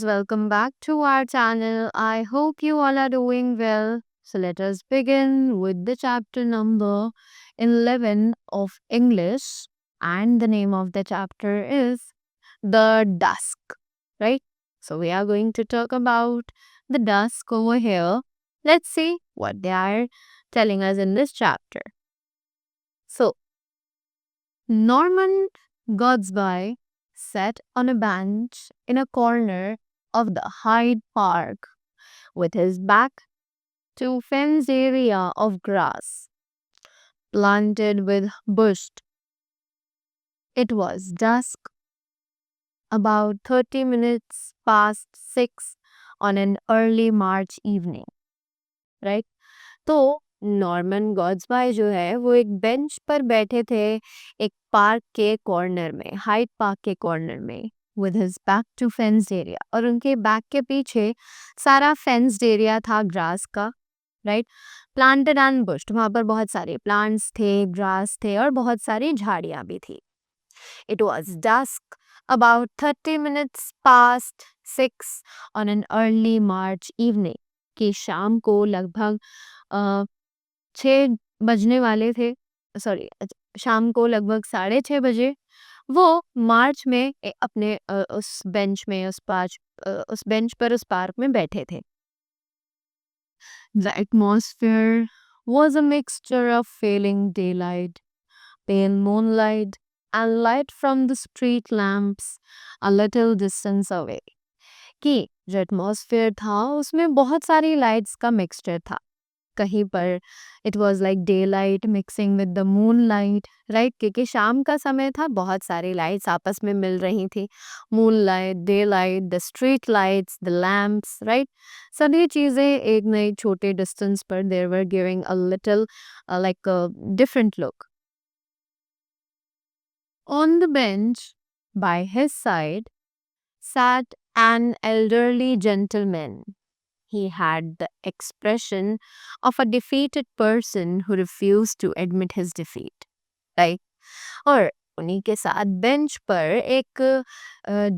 welcome back to our channel. I hope you all are doing well. So let us begin with the chapter number 11 of English, and the name of the chapter is The Dusk, right? So we are going to talk about the dusk over here. Let's see what they are telling us in this chapter. So, Norman Godsby sat on a bench in a corner of the Hyde Park with his back to a fenced area of grass planted with bush. It was dusk, about 30 minutes past 6 on an early March evening, right? तो Norman गॉड्सबाय जो है वो एक bench पर बैठे थे एक park के कॉर्नर में, हाइड पार्क के कॉर्नर में, with his back to fenced area, और उनके बैक के पीछे सारा फेंस्ड एरिया था ग्रास का, राइट? प्लांटेड एंड बुश्ड, वहां पर बहुत सारे प्लांट्स थे, ग्रास थे और बहुत सारी झाड़ियां भी थी. It was dusk, about 30 minutes past 6 on an early March evening. कि शाम को लगभग 6 बजने वाले थे, सॉरी, शाम को लगभग 6:30 बजे वो मार्च में अपने उस बेंच में उस बेंच पर उस पार्क में बैठे थे. The atmosphere was a mixture of failing daylight, pale moonlight, and light from the street lamps a little distance away. कि जो एटमॉस्फेयर था उसमें बहुत सारी लाइट्स का मिक्सचर था. कहीं पर it was like day light mixing with the moon light, right? क्योंकि शाम का समय था, बहुत सारी लाइट्स आपस में मिल रही थी. Moon light, day light, the street lights, the lamps, right? सभी चीज़ें एक नई छोटे डिस्टेंस पर there were giving a little like different look. On the bench by his side sat an elderly gentleman. He had the expression of a defeated person who refused to admit his defeat. Right? और उन्हीं के साथ bench पर एक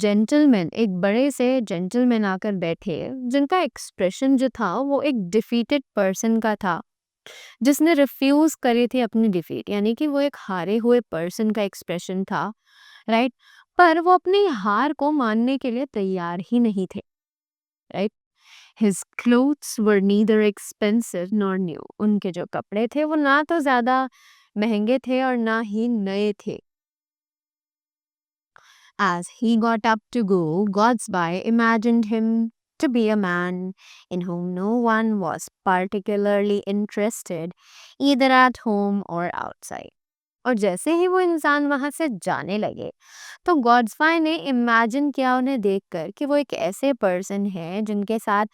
gentleman, एक बड़े से gentleman आकर बैठे, जिनका एक्सप्रेशन जो था वो एक डिफीटेड पर्सन का था, जिसने रिफ्यूज करी थी अपनी डिफीट, यानी कि वो एक हारे हुए पर्सन का एक्सप्रेशन था, राइट? पर वो अपनी हार को मानने के लिए तैयार ही नहीं थे, right? His clothes were neither expensive nor new. उनके जो कपड़े थे वो ना तो ज्यादा महंगे थे और ना ही नए थे. As he got up to go, Godsby imagined him to be a man in whom no one was particularly interested, either at home or outside. और जैसे ही वो इंसान वहां से जाने लगे तो गॉड्सबाय ने इमेजिन किया उन्हें देखकर कि वो एक ऐसे पर्सन है जिनके साथ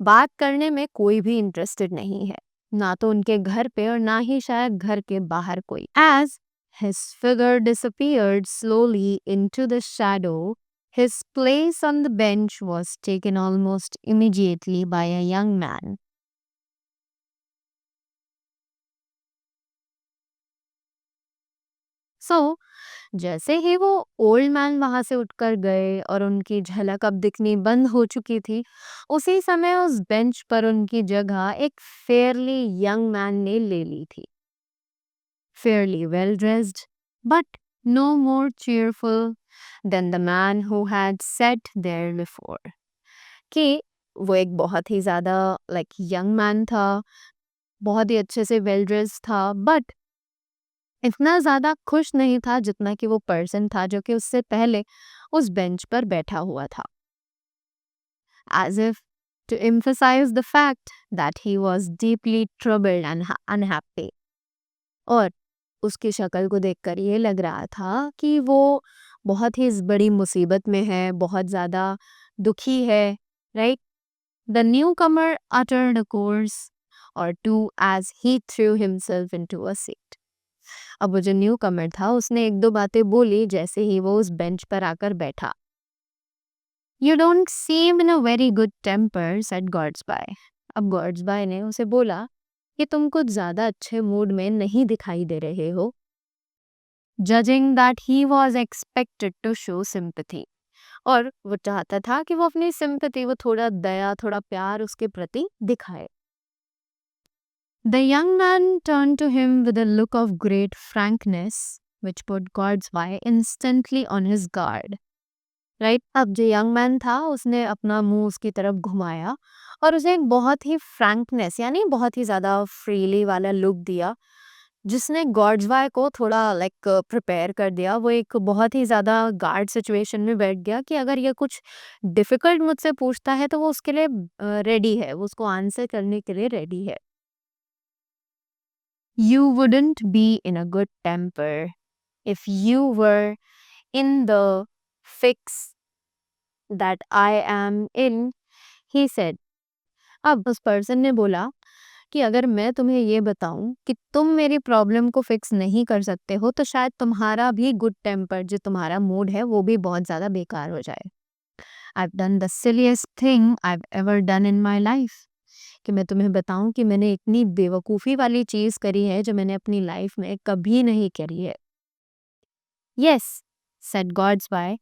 बात करने में कोई भी इंटरेस्टेड नहीं है, ना तो उनके घर पे और ना ही शायद घर के बाहर कोई. As his figure disappeared slowly into the shadow, his place on the bench was taken almost immediately by a young man. So, जैसे ही वो ओल्ड मैन वहां से उठकर गए और उनकी झलक अब दिखनी बंद हो चुकी थी, उसी समय उस बेंच पर उनकी जगह एक फेयरली यंग मैन ने ले ली थी. Fairly well dressed, but no more cheerful than the man who had sat there before. कि वो एक बहुत ही ज्यादा लाइक यंग मैन था, बहुत ही अच्छे से वेल ड्रेस्ड था, बट इतना ज़्यादा खुश नहीं था जितना कि वो पर्सन था जो कि उससे पहले उस बेंच पर बैठा हुआ था. As if to emphasize the fact that he was deeply troubled and unhappy. और उसकी शक्ल को देखकर ये लग रहा था कि वो बहुत ही बड़ी मुसीबत में है, बहुत ज़्यादा दुखी है, right? The newcomer uttered a course or two as he threw himself into a seat. अब वो जो न्यू कमर था उसने एक दो बातें बोली जैसे ही वो उस बेंच पर आकर बैठा. You don't seem in a very good temper, said Godsby. अब गॉड्सबाय ने उसे बोला कि तुम कुछ ज्यादा अच्छे मूड में नहीं दिखाई दे रहे हो. Judging that he was expected to show sympathy. और वो चाहता था कि वो अपनी सिंपैथी, वो थोड़ा दया, थोड़ा प्यार उसके प्रति दिखाए। The young man turned to him with a look of great frankness, which put Godsby instantly on his guard. Right, अब जो यंग मैन था उसने अपना मुंह उसकी तरफ घुमाया और उसे एक बहुत ही फ्रैंकनेस यानी बहुत ही ज़्यादा फ्रीली वाला लुक दिया, जिसने गॉड्सवाय को थोड़ा लाइक प्रिपेयर कर दिया। वो एक बहुत ही ज़्यादा गार्ड सिचुएशन में बैठ गया कि अगर ये कुछ डिफ़िकल्ट मुझसे पूछता है तो वो उसके लिए रेडी है, वो उसको आंसर करने के लिए रेडी है। You wouldn't be in a good temper if you were in the fix that I am in, he said. अब उस पर्सन ने बोला कि अगर मैं तुम्हें ये बताऊं कि तुम मेरी प्रॉब्लम को फिक्स नहीं कर सकते हो तो शायद तुम्हारा भी गुड टेम्पर, जो तुम्हारा मूड है, वो भी बहुत ज़्यादा बेकार हो जाए। I've done the silliest thing I've ever done in my life. कि मैं तुम्हें बताऊं कि मैंने इतनी बेवकूफ़ी वाली चीज़ करी है जो मैंने अपनी लाइफ में कभी नहीं करी है। Yes, said Godsby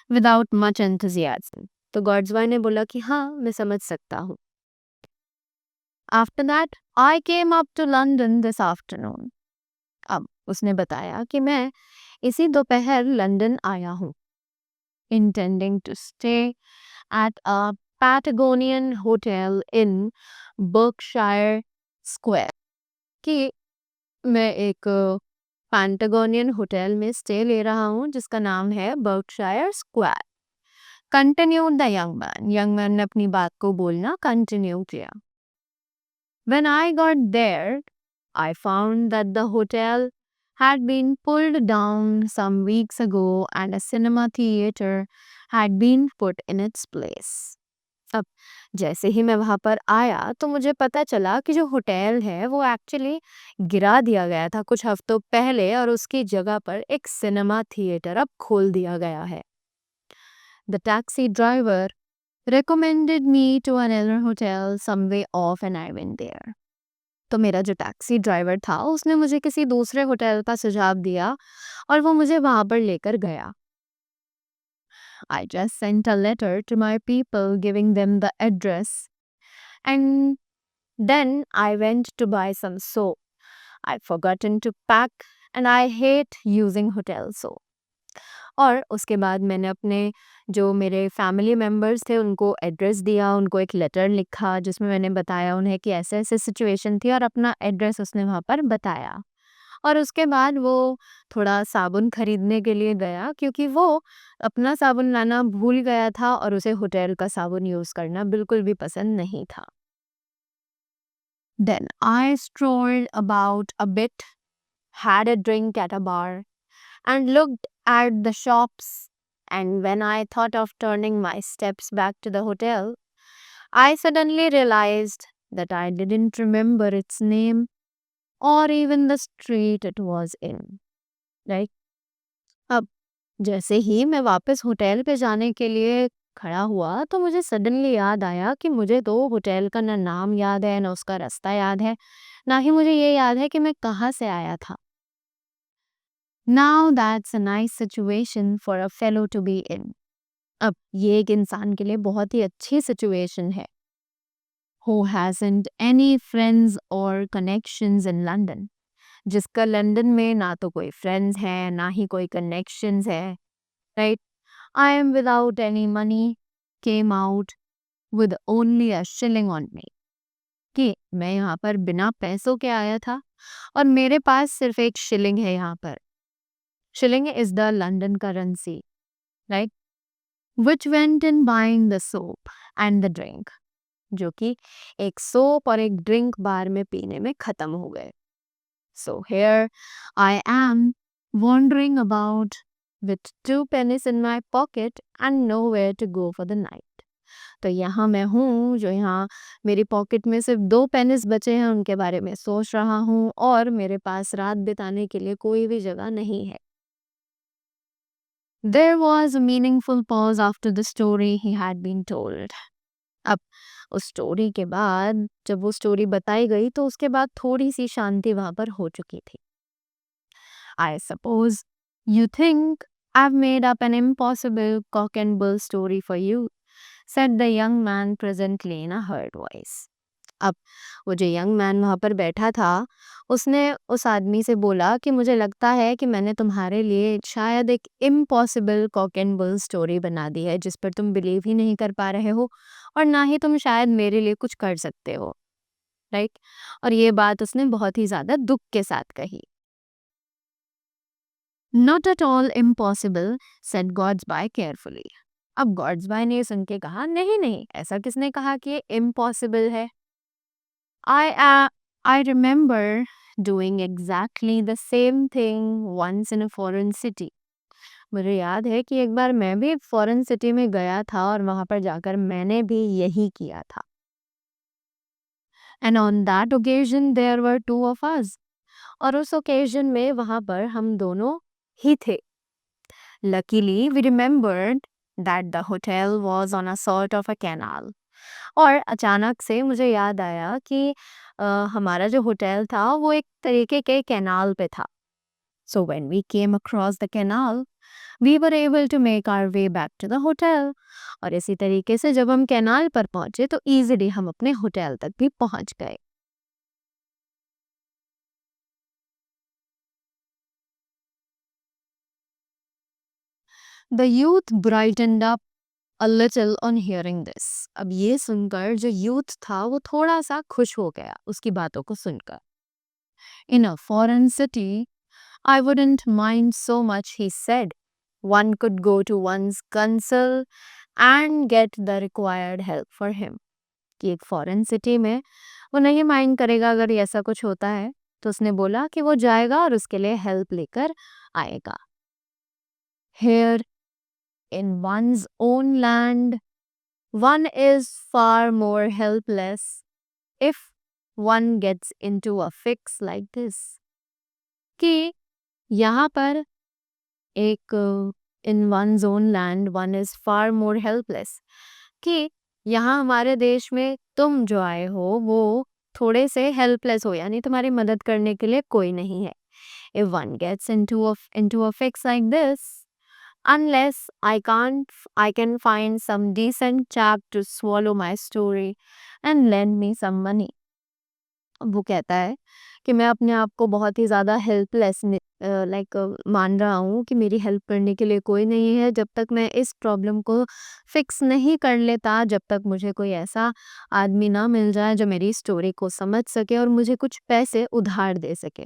without much enthusiasm. तो गॉड्सवाय ने बोला कि हाँ, मैं समझ सकता हूँ। After that, I came up to London this afternoon. अब उसने बताया कि मैं इसी दोपहर लंदन आया हूँ, intending to stay at a Patagonian hotel in Berkshire Square. कि मैं एक पैंटागोनियन होटल में स्टे ले रहा हूँ जिसका नाम है Berkshire square. Continued the young man ने अपनी बात को बोलना कंटिन्यू किया। When I got there, I found that the hotel had been pulled down some weeks ago and a cinema theater had been put in its place. अब जैसे ही मैं वहाँ पर आया तो मुझे पता चला कि जो होटल है वो एक्चुअली गिरा दिया गया था कुछ हफ्तों पहले और उसकी जगह पर एक सिनेमा थिएटर अब खोल दिया गया है। The taxi driver recommended me to another hotel some way off and I went there. तो मेरा जो टैक्सी ड्राइवर था उसने मुझे किसी दूसरे होटल का सुझाव दिया और वो मुझे वहाँ पर लेकर गया। I just sent a letter to my people giving them the address and then I went to buy some soap. I'd forgotten to pack and I hate using hotel soap. और उसके बाद मैंने अपने जो मेरे फैमिली मेम्बर्स थे उनको address दिया, उनको एक लेटर लिखा जिसमें मैंने बताया उन्हें कि ऐसे ऐसे सिचुएशन थी और अपना एड्रेस उसने वहाँ पर बताया। और उसके बाद वो थोड़ा साबुन खरीदने के लिए गया क्योंकि वो अपना साबुन लाना भूल गया था और उसे होटल का साबुन यूज़ करना बिल्कुल भी पसंद नहीं था। Then I strolled about a bit, had a drink at a bar, and looked at the shops. And when I thought of turning my steps back to the hotel, I suddenly realized that I didn't remember its name or even the street it was in. Right? अब जैसे ही मैं वापस hotel पे जाने के लिए खड़ा हुआ तो मुझे सडनली याद आया कि मुझे तो होटल का ना नाम याद है ना उसका रास्ता याद है, ना ही मुझे ये याद है कि मैं कहाँ से आया था। Now that's a nice situation for a fellow to be in. अब ये एक इंसान के लिए बहुत ही अच्छी सिचुएशन है। Who hasn't any friends or connections in London? जिसका लंदन में ना तो कोई फ्रेंड्स हैं ना ही कोई कनेक्शंस है, right. I am without any money, came out with only a shilling on me. कि मैं यहाँ पर बिना पैसों के आया था और मेरे पास सिर्फ एक शिलिंग है यहाँ पर। Shilling is the London currency, right, which went in buying the soap and the drink, जो कि एक सोप और एक ड्रिंक बार में पीने में खत्म हो गए। So here I am wondering about with 2 pennies in my pocket and nowhere to go for the night. तो यहाँ मैं हूँ जो यहाँ मेरी पॉकेट में सिर्फ 2 पेनिस बचे हैं उनके बारे में सोच रहा हूँ और मेरे पास रात बिताने के लिए कोई भी जगह नहीं है। There was a meaningful pause after the story he had been told. अब उस स्टोरी के बाद जब वो स्टोरी बताई गई तो उसके बाद थोड़ी सी शांति वहाँ पर हो चुकी थी। I suppose you think I've made up an impossible cock and bull story for you, said the young man presently in a hurt voice. अब वो जो यंग मैन वहाँ पर बैठा था, उसने उस आदमी से बोला कि मुझे लगता है कि मैंने तुम्हारे लिए शायद एक impossible cock and bull story बना दी है जिस पर तुम बिलीव ही नहीं कर पा रहे हो और ना ही तुम शायद मेरे लिए कुछ कर सकते हो, राइट? और ये बात उसने बहुत ही ज़्यादा दुख के साथ कही। Not at all impossible, said Godsby carefully. अब गॉड्सबाय ने सुन के कहा, नहीं नहीं, ऐसा किसने कहा कि ये इम्पॉसिबल है? I remember doing exactly the same thing once in a foreign city. मुझे याद है कि एक बार मैं भी फॉरेन सिटी में गया था और वहां पर जाकर मैंने भी यही किया था. And on that occasion there were two of us. और उस occasion में वहां पर हम दोनों ही थे. Luckily we remembered that the hotel was on a sort of a canal. और अचानक से मुझे याद आया कि हमारा जो होटल था वो एक तरीके के कैनाल पे था. So when we came across the canal, we were able to make our way back to the hotel. और इसी तरीके से जब हम कैनाल पर पहुंचे तो इजीली हम अपने होटल तक भी पहुंच गए. The youth brightened up a little on hearing this. अब ये सुनकर जो यूथ था वो थोड़ा सा खुश हो गया उसकी बातों को सुनकर. In a foreign city, I wouldn't mind so much, he said. One could go to one's consul and get the required help for him. कि एक फॉरेन सिटी में वो नहीं माइंड करेगा अगर ऐसा कुछ होता है. तो उसने बोला कि वो जाएगा और उसके लिए हेल्प लेकर आएगा. Here in one's own land, one is far more helpless if one gets into a fix like this. कि यहाँ पर एक in one own land one is far more helpless. कि यहाँ हमारे देश में तुम जो आए हो वो थोड़े से हेल्पलेस हो यानी तुम्हारी मदद करने के लिए कोई नहीं है. If one gets into a fix like this, unless I can find some decent chap to swallow my story and lend me some money. वो कहता है कि मैं अपने आप को बहुत ही ज़्यादा हेल्पलेस लाइक मान रहा हूँ कि मेरी हेल्प करने के लिए कोई नहीं है जब तक मैं इस प्रॉब्लम को फिक्स नहीं कर लेता, जब तक मुझे कोई ऐसा आदमी ना मिल जाए जो मेरी स्टोरी को समझ सके और मुझे कुछ पैसे उधार दे सके.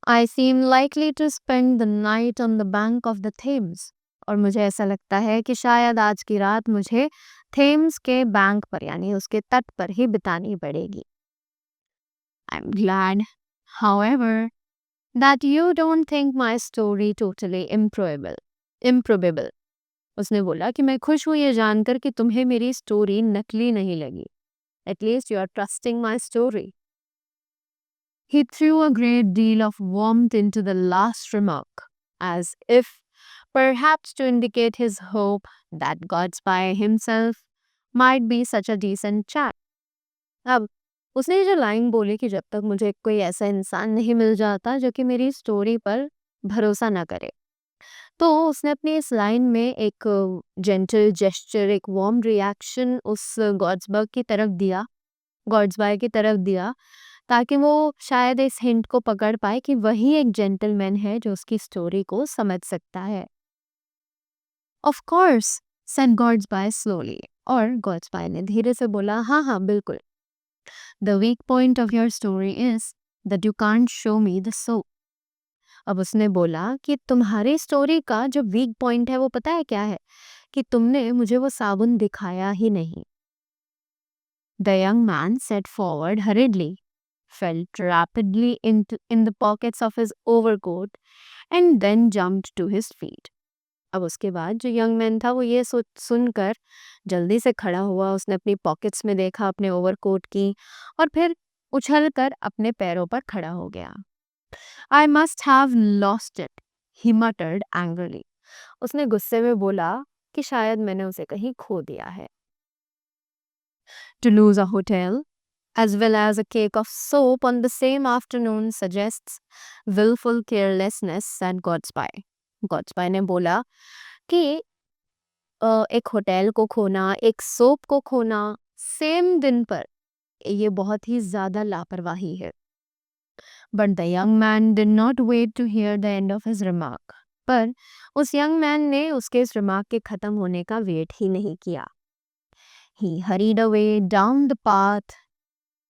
I seem likely to spend the night on the bank of the Thames. और मुझे ऐसा लगता है कि शायद आज की रात मुझे थेम्स के बैंक पर यानी उसके तट पर ही बितानी पड़ेगी. I'm glad, however, that you don't think my story totally improbable. Improbable. उसने बोला कि मैं खुश हूँ ये जानकर कि तुम्हें मेरी स्टोरी नकली नहीं लगी. At least you are trusting my story. He threw a great deal of warmth into the last remark, as if perhaps to indicate his hope that God by himself might be such a decent chap. अब उसने ये जो line बोली कि जब तक मुझे कोई ऐसा इंसान नहीं मिल जाता जो कि मेरी स्टोरी पर भरोसा ना करे, तो उसने अपनी इस लाइन में एक जेंटल जेस्चर, एक वार्म रिएक्शन उस गॉड्सबाय की तरफ दिया ताकि वो शायद इस हिंट को पकड़ पाए कि वही एक जेंटलमैन है जो उसकी स्टोरी को समझ सकता है. Of course, said Godsby slowly. और गॉड्सबाय ने धीरे से बोला, हाँ हाँ बिल्कुल. The weak point of your story is that you can't show me the soap. अब उसने बोला कि तुम्हारी स्टोरी का जो वीक पॉइंट है वो पता है क्या है? कि तुमने मुझे वो साबुन दिखाया ही नहीं. The young man set forward hurriedly, felt rapidly in the pockets of his overcoat and then jumped to his feet. अब उसके बाद जो यंग मैन था वो ये सुनकर जल्दी से खड़ा हुआ. उसने अपनी पॉकेट्स में देखा, अपने ओवरकोट की, और फिर उछल कर अपने पैरों पर खड़ा हो गया. I must have lost it, he muttered angrily. उसने गुस्से में बोला कि शायद मैंने उसे कहीं खो दिया है. To lose a hotel as well as a cake of soap on the same afternoon suggests willful carelessness, said Godspy. गॉड्सबाय ने बोला कि एक होटल को खोना, एक सोप को खोना सेम दिन पर, ये बहुत ही ज़्यादा लापरवाही है। But the young man did not wait to hear the end of his remark. पर उस यंग मैन ने उसके इस रिमार्क के खत्म होने का वेट ही नहीं किया। He hurried away down the path,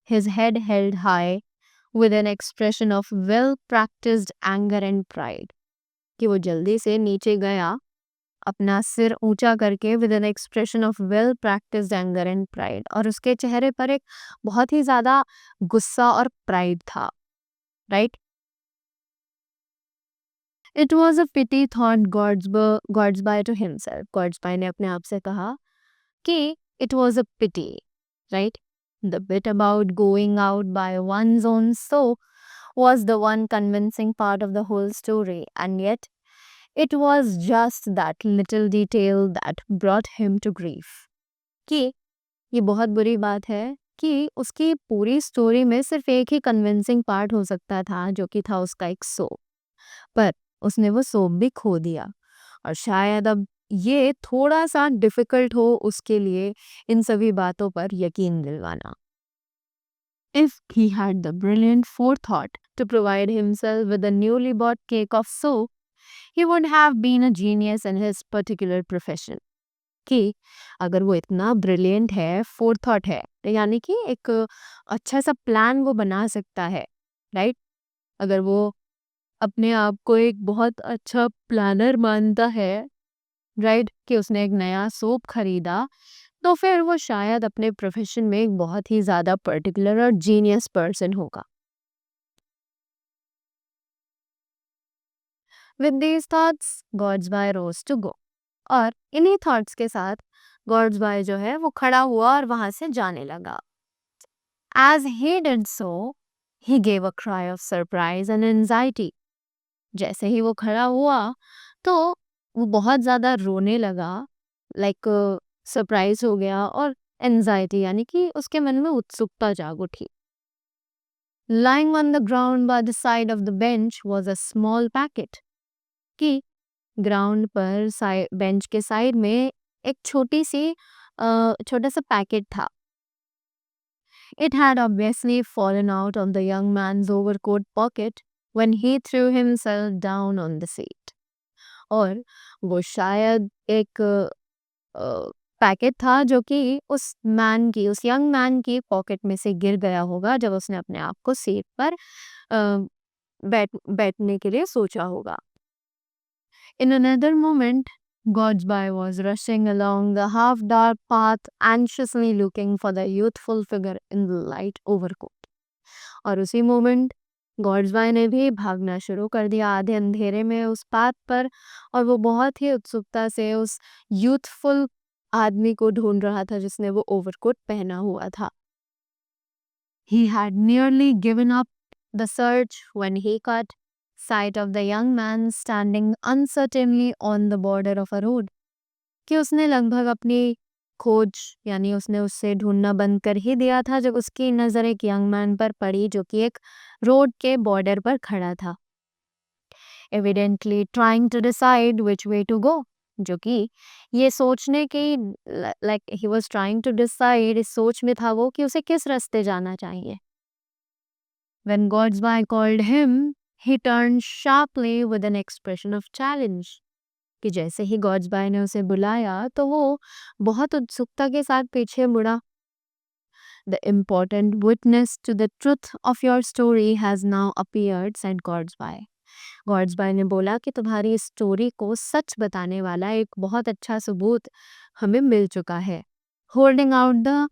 his head held high, with an expression of well-practiced anger and pride. कि वो जल्दी से नीचे गया, अपना सिर ऊंचा करके with an expression of well-practiced anger and pride, और उसके चेहरे पर एक बहुत ही ज़्यादा गुस्सा और प्राइड था, right? It was a pity, thought Gordesby to himself. Gordesby ने अपने आप से कहा कि it was a pity, right? The bit about going out by one's own soap was the one convincing part of the whole story, and yet it was just that little detail that brought him to grief. कि ये बहुत बुरी बात है कि उसकी पूरी story में सिर्फ एक ही कन्विंसिंग पार्ट हो सकता था, जो कि था उसका एक सोप, पर उसने वो सोप भी खो दिया, और शायद अब ये थोड़ा सा डिफिकल्ट हो उसके लिए इन सभी बातों पर यकीन दिलवाना. If he had the brilliant forethought to provide himself with a newly bought cake of soap, he would have been a genius in his particular profession. कि अगर वो इतना ब्रिलियंट है, फोरथॉट है, यानी कि एक अच्छा सा प्लान वो बना सकता है, राइट? अगर वो अपने आप को एक बहुत अच्छा प्लानर मानता है, राइट, कि उसने एक नया सोप खरीदा, तो फिर वो शायद अपने प्रोफेशन में एक बहुत ही ज़्यादा पर्टिकुलर और जीनियस पर्सन होगा. With these thoughts Godsby rose to go. और इन्हीं थॉट्स के साथ गॉड्सबाय जो है वो खड़ा हुआ और वहां से जाने लगा. As he did so he gave a cry of surprise and anxiety. जैसे ही वो खड़ा हुआ तो वो बहुत ज़्यादा रोने लगा, लाइक सरप्राइज हो गया, और एंजाइटी यानी कि उसके मन में उत्सुकता जाग उठी. Lying on the ground by the side of the bench was a small packet. कि ग्राउंड पर बेंच के साइड में एक छोटा सा पैकेट था. It had obviously fallen out of the young man's overcoat pocket when he threw himself down on the seat. और वो शायद एक पैकेट था जो कि उस यंग मैन की पॉकेट में से गिर गया होगा जब उसने अपने आप को सीट पर बैठने के लिए सोचा होगा. In another moment, Gojbai was rushing along the half-dark path, anxiously looking for the youthful figure in the light overcoat. और उसी मोमेंट गॉड्सबाय ने भी भागना शुरू कर दिया आधे अंधेरे में उस पाथ पर, और वो बहुत ही उत्सुकता से उस यूथफुल आदमी को ढूंढ रहा था जिसने वो ओवरकोट पहना हुआ था. He had nearly given up the search when he caught sight of the young man standing uncertainly on the border of a road. कि उसने लगभग अपनी खोज यानी उसने उससे ढूंढना बंद कर ही दिया था जब उसकी नज़र एक यंग मैन पर पड़ी जो कि एक रोड के बॉर्डर पर खड़ा था, evidently trying to decide which way to go. जो कि ये सोचने की, like he was trying to decide, इस सोच में था वो कि उसे किस रास्ते जाना चाहिए. When Gojbai called him, he turned sharply with an expression of challenge. कि जैसे ही गॉड्सबाय ने उसे बुलाया तो वो बहुत उत्सुकता के साथ पीछे मुड़ा. The important witness to the truth of your story has now appeared, said Gordesby. गॉड्सबाय ने बोला कि तुम्हारी स्टोरी को सच बताने वाला एक बहुत अच्छा सबूत हमें मिल चुका है. Holding out the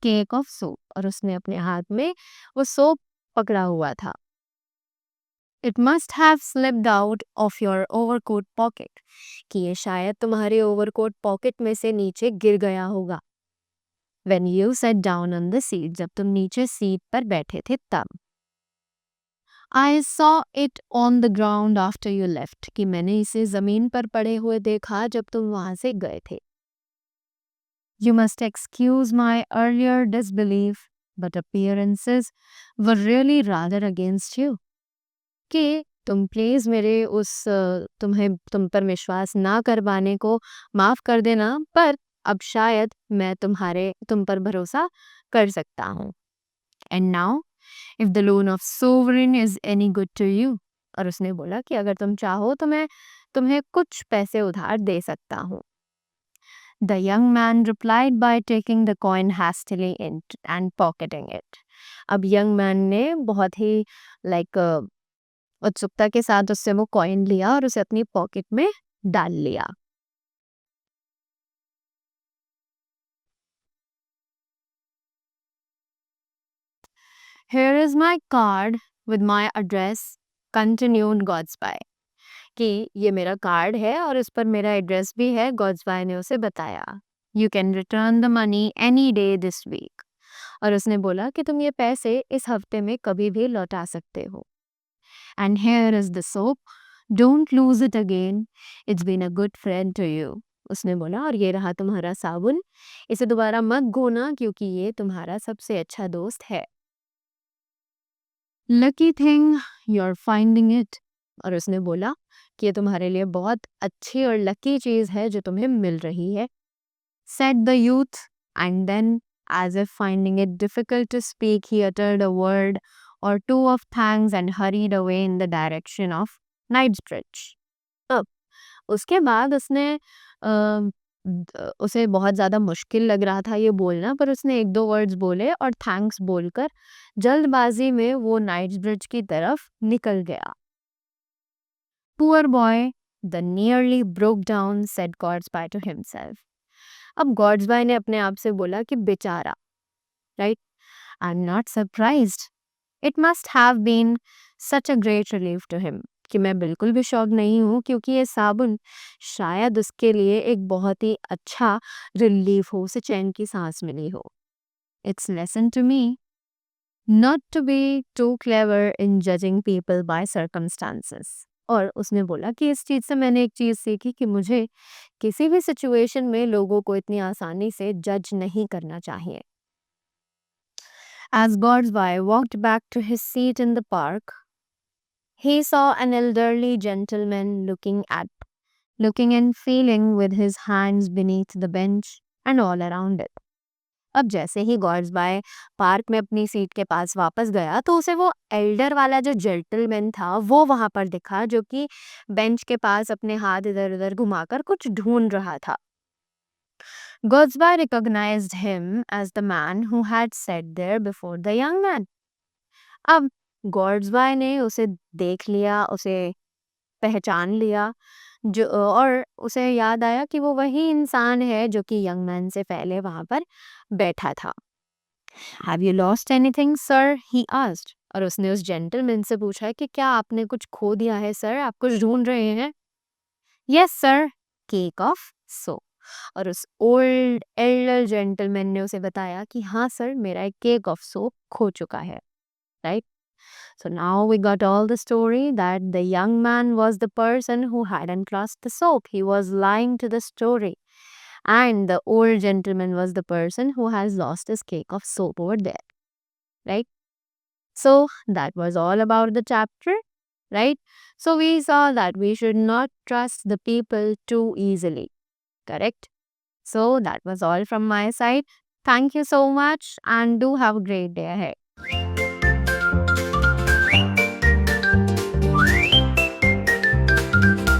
cake of soap, और उसने अपने हाथ में वो सोप पकड़ा हुआ था. It must have slipped out of your overcoat pocket. कि ये शायद तुम्हारे ओवरकोट पॉकेट में से नीचे गिर गया होगा. When you sat down on the seat, जब तुम नीचे सीट पर बैठे थे तब. I saw it on the ground after you left. कि मैंने इसे जमीन पर पड़े हुए देखा जब तुम वहां से गए थे. You must excuse my earlier disbelief, but appearances were really rather against you. कि तुम प्लीज़ मेरे तुम पर विश्वास ना कर पाने को माफ़ कर देना, पर अब शायद मैं तुम पर भरोसा कर सकता हूँ। And now if the loan of sovereign is any good to you, और उसने बोला कि अगर तुम चाहो तो मैं तुम्हें कुछ पैसे उधार दे सकता हूँ। The young man replied by taking the coin hastily in and pocketing it. अब यंग मैन ने बहुत ही लाइक उत्सुकता के साथ उससे वो कॉइन लिया और उसे अपनी पॉकेट में डाल लिया। Here is my card with my address, continued Godsby। कि ये मेरा कार्ड है और इस पर मेरा एड्रेस भी है, गॉड्सबाय ने उसे बताया। You can return the money any day this week. और उसने बोला कि तुम ये पैसे इस हफ्ते में कभी भी लौटा सकते हो। And here is the soap, don't lose it again, it's been a good friend to you. उसने बोला और ये रहा तुम्हारा साबुन, इसे दोबारा मत धोना क्योंकि ये तुम्हारा सबसे अच्छा दोस्त है। Lucky thing you are finding it. और उसने बोला कि ये तुम्हारे लिए बहुत अच्छी और लकी चीज है जो तुम्हें मिल रही है। Said the youth, and then as if finding it difficult to speak he uttered a word or two of thanks and hurried away in the direction of Knightsbridge। अब उसके बाद उसे बहुत ज़्यादा मुश्किल लग रहा था ये बोलना, पर उसने एक दो वर्ड्स बोले और थैंक्स बोलकर जल्दबाजी में वो नाइट्स ब्रिज की तरफ निकल गया। Poor boy, the nearly broke down, said Godsby to himself. अब गॉड्सबाय ने अपने आप से बोला कि बेचारा, right, I am not surprised, it must have been such a great relief to him. कि मैं बिल्कुल भी शॉक नहीं हूँ क्योंकि ये साबुन शायद उसके लिए एक बहुत ही अच्छा रिलीफ हो, उसे चैन की सांस मिली हो। It's lesson to me not to be too clever in judging people by circumstances. और उसने बोला कि इस चीज़ से मैंने एक चीज़ सीखी कि मुझे किसी भी सिचुएशन में लोगों को इतनी आसानी से जज नहीं करना चाहिए। As Godsby walked back to his seat in the park, he saw an elderly gentleman looking and feeling with his hands beneath the bench and all around it. अब जैसे ही गॉड्सबाय पार्क में अपनी सीट के पास वापस गया तो उसे वो एल्डर वाला जो जेंटलमैन था वो वहां पर दिखा, जो कि बेंच के पास अपने हाथ इधर उधर घुमाकर कुछ ढूंढ रहा था। Godsby recognized him as the man who had sat there before the young man। अब गॉड्सबाय ने उसे देख लिया, उसे पहचान लिया, जो और उसे याद आया कि वो वही इंसान है जो कि यंग मैन से पहले वहां पर बैठा था। Have you lost anything sir, he asked. और उसने उस जेंटलमैन से पूछा कि क्या आपने कुछ खो दिया है सर, आप कुछ ढूंढ रहे हैं। Yes sir, cake of soap. और उस ओल्ड एल्डर जेंटलमैन ने उसे बताया कि हाँ सर, मेरा एक केक ऑफ सोप खो चुका है, right. So now we got all the story that the young man was the person who hadn't lost the soap. He was lying to the story. And the old gentleman was the person who has lost his cake of soap over there. Right? So that was all about the chapter. Right? So we saw that we should not trust the people too easily. Correct? So that was all from my side. Thank you so much and do have a great day ahead.